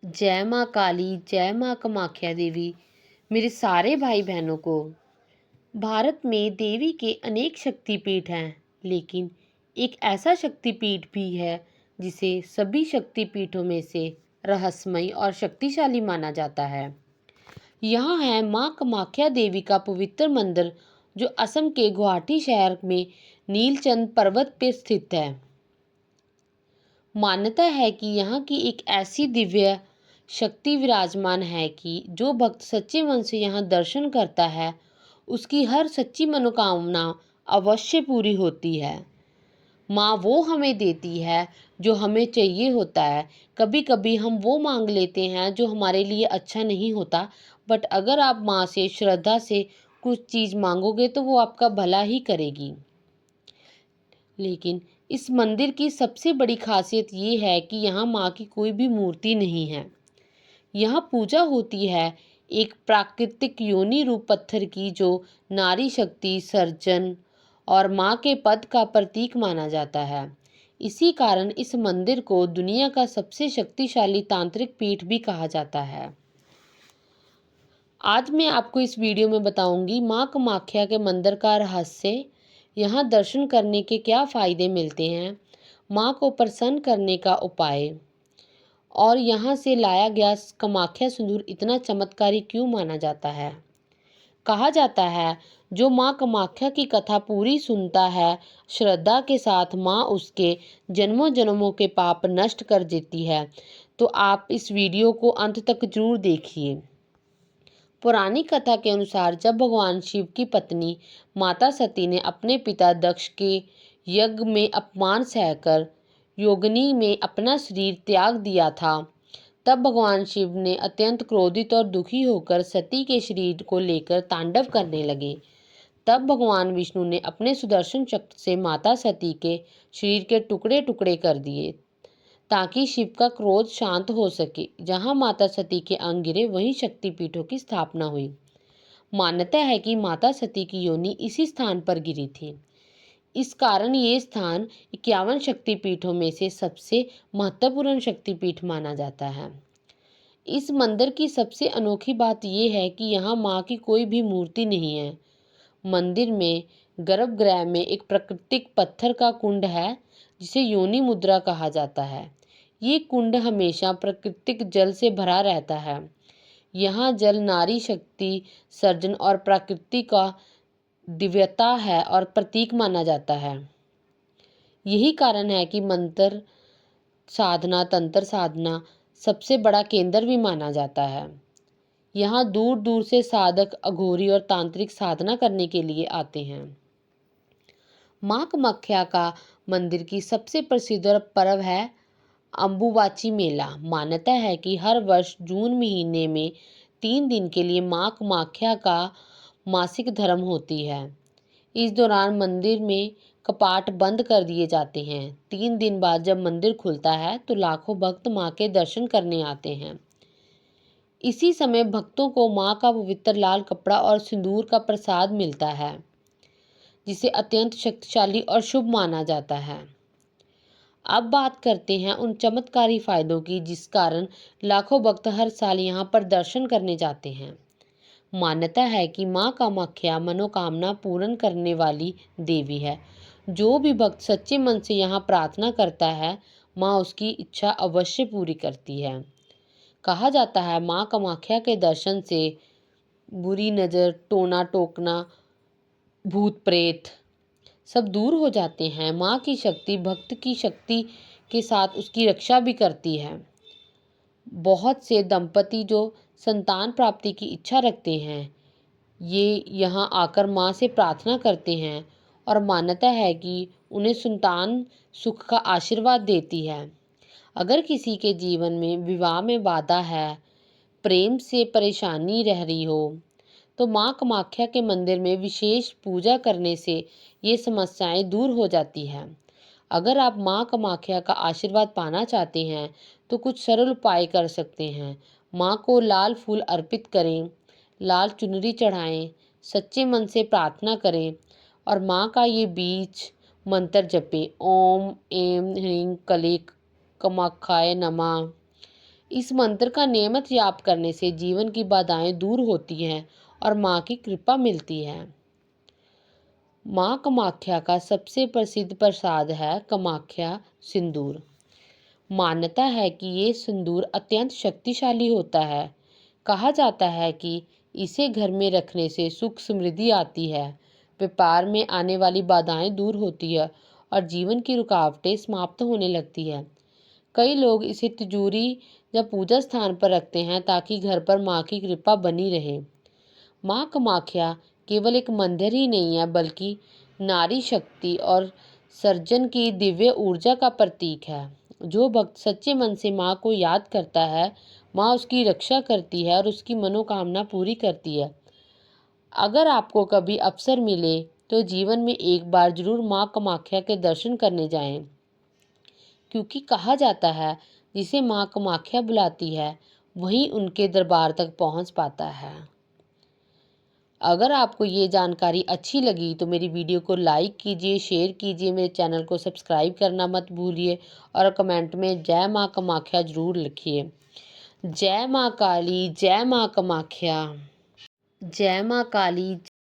जय माँ काली, जय माँ कामाख्या देवी। मेरे सारे भाई बहनों को, भारत में देवी के अनेक शक्तिपीठ हैं, लेकिन एक ऐसा शक्तिपीठ भी है जिसे सभी शक्तिपीठों में से रहस्यमय और शक्तिशाली माना जाता है। यहाँ है माँ कामाख्या देवी का पवित्र मंदिर, जो असम के गुवाहाटी शहर में नीलचंद पर्वत पर स्थित है। मान्यता है कि यहाँ की एक ऐसी दिव्य शक्ति विराजमान है कि जो भक्त सच्चे मन से यहाँ दर्शन करता है, उसकी हर सच्ची मनोकामना अवश्य पूरी होती है। माँ वो हमें देती है जो हमें चाहिए होता है। कभी कभी हम वो मांग लेते हैं जो हमारे लिए अच्छा नहीं होता, बट अगर आप माँ से श्रद्धा से कुछ चीज़ मांगोगे तो वो आपका भला ही करेगी। लेकिन इस मंदिर की सबसे बड़ी खासियत ये है कि यहाँ माँ की कोई भी मूर्ति नहीं है। यहाँ पूजा होती है एक प्राकृतिक योनि रूप पत्थर की, जो नारी शक्ति, सर्जन और माँ के पद का प्रतीक माना जाता है। इसी कारण इस मंदिर को दुनिया का सबसे शक्तिशाली तांत्रिक पीठ भी कहा जाता है। आज मैं आपको इस वीडियो में बताऊंगी माँ कामाख्या के मंदिर का रहस्य, यहाँ दर्शन करने के क्या फ़ायदे मिलते हैं, माँ को प्रसन्न करने का उपाय, और यहाँ से लाया गया कामाख्या सिंदूर इतना चमत्कारी क्यों माना जाता है। कहा जाता है, जो माँ कामाख्या की कथा पूरी सुनता है श्रद्धा के साथ, माँ उसके जन्मों जन्मों के पाप नष्ट कर देती है। तो आप इस वीडियो को अंत तक जरूर देखिए। पुरानी कथा के अनुसार जब भगवान शिव की पत्नी माता सती ने अपने पिता दक्ष के यज्ञ में अपमान सहकर योगिनी में अपना शरीर त्याग दिया था, तब भगवान शिव ने अत्यंत क्रोधित और दुखी होकर सती के शरीर को लेकर तांडव करने लगे। तब भगवान विष्णु ने अपने सुदर्शन चक्र से माता सती के शरीर के टुकड़े टुकड़े कर दिए, ताकि शिव का क्रोध शांत हो सके। जहां माता सती के अंग गिरे, वहीं शक्तिपीठों की स्थापना हुई। मान्यता है कि माता सती की योनि इसी स्थान पर गिरी थी। इस कारण ये स्थान 51 शक्तिपीठों में से सबसे महत्वपूर्ण शक्तिपीठ माना जाता है। इस मंदिर की सबसे अनोखी बात यह है कि यहाँ माँ की कोई भी मूर्ति नहीं है। मंदिर में गर्भगृह में एक प्राकृतिक पत्थर का कुंड है, जिसे योनि मुद्रा कहा जाता है। ये कुंड हमेशा प्राकृतिक जल से भरा रहता है। यहाँ जल नारी शक्ति, सर्जन और प्रकृति का दिव्यता है और प्रतीक माना जाता है। यही कारण है कि मंत्र साधना, तंत्र साधना सबसे बड़ा केंद्र भी माना जाता है। यहाँ दूर दूर से साधक, अघोरी और तांत्रिक साधना करने के लिए आते हैं। माँ कामाख्या का मंदिर की सबसे प्रसिद्ध पर्व है अम्बुबाची मेला। मान्यता है कि हर वर्ष जून महीने में 3 दिन के लिए माँ कामाख्या का मासिक धर्म होती है। इस दौरान मंदिर में कपाट बंद कर दिए जाते हैं। 3 दिन बाद जब मंदिर खुलता है तो लाखों भक्त माँ के दर्शन करने आते हैं। इसी समय भक्तों को माँ का पवित्र लाल कपड़ा और सिंदूर का प्रसाद मिलता है, जिसे अत्यंत शक्तिशाली और शुभ माना जाता है। अब बात करते हैं उन चमत्कारी फायदों की, जिस कारण लाखों भक्त हर साल यहाँ पर दर्शन करने जाते हैं। मान्यता है कि माँ कामाख्या मनोकामना पूर्ण करने वाली देवी है। जो भी भक्त सच्चे मन से यहाँ प्रार्थना करता है, माँ उसकी इच्छा अवश्य पूरी करती है। कहा जाता है, माँ कामाख्या के दर्शन से बुरी नज़र, टोना टोकना, भूत प्रेत सब दूर हो जाते हैं। माँ की शक्ति भक्त की शक्ति के साथ उसकी रक्षा भी करती है। बहुत से दंपति जो संतान प्राप्ति की इच्छा रखते हैं, ये यहाँ आकर माँ से प्रार्थना करते हैं और मान्यता है कि उन्हें संतान सुख का आशीर्वाद देती है। अगर किसी के जीवन में विवाह में बाधा है, प्रेम से परेशानी रह रही हो, तो माँ कामाख्या के मंदिर में विशेष पूजा करने से ये समस्याएं दूर हो जाती हैं। अगर आप माँ कामाख्या का आशीर्वाद पाना चाहते हैं तो कुछ सरल उपाय कर सकते हैं। माँ को लाल फूल अर्पित करें, लाल चुनरी चढ़ाएं, सच्चे मन से प्रार्थना करें और माँ का ये बीज मंत्र जपें। ओम ऐं ह्रीं क्लीं कामाख्याय नमः। इस मंत्र का नियमित जाप करने से जीवन की बाधाएं दूर होती हैं और माँ की कृपा मिलती है। माँ कामाख्या का सबसे प्रसिद्ध प्रसाद है कामाख्या सिंदूर। मान्यता है कि ये सिंदूर अत्यंत शक्तिशाली होता है। कहा जाता है कि इसे घर में रखने से सुख समृद्धि आती है, व्यापार में आने वाली बाधाएं दूर होती है और जीवन की रुकावटें समाप्त होने लगती है। कई लोग इसे तिजोरी या पूजा स्थान पर रखते हैं ताकि घर पर माँ की कृपा बनी रहे। माँ कामाख्या केवल एक मंदिर ही नहीं है, बल्कि नारी शक्ति और सर्जन की दिव्य ऊर्जा का प्रतीक है। जो भक्त सच्चे मन से माँ को याद करता है, माँ उसकी रक्षा करती है और उसकी मनोकामना पूरी करती है। अगर आपको कभी अवसर मिले तो जीवन में एक बार जरूर माँ कामाख्या के दर्शन करने जाएं, क्योंकि कहा जाता है जिसे माँ कामाख्या बुलाती है वही उनके दरबार तक पहुँच पाता है। अगर आपको ये जानकारी अच्छी लगी तो मेरी वीडियो को लाइक कीजिए, शेयर कीजिए, मेरे चैनल को सब्सक्राइब करना मत भूलिए और कमेंट में जय माँ कामाख्या जरूर लिखिए। जय माँ काली, जय माँ कामाख्या, जय माँ काली।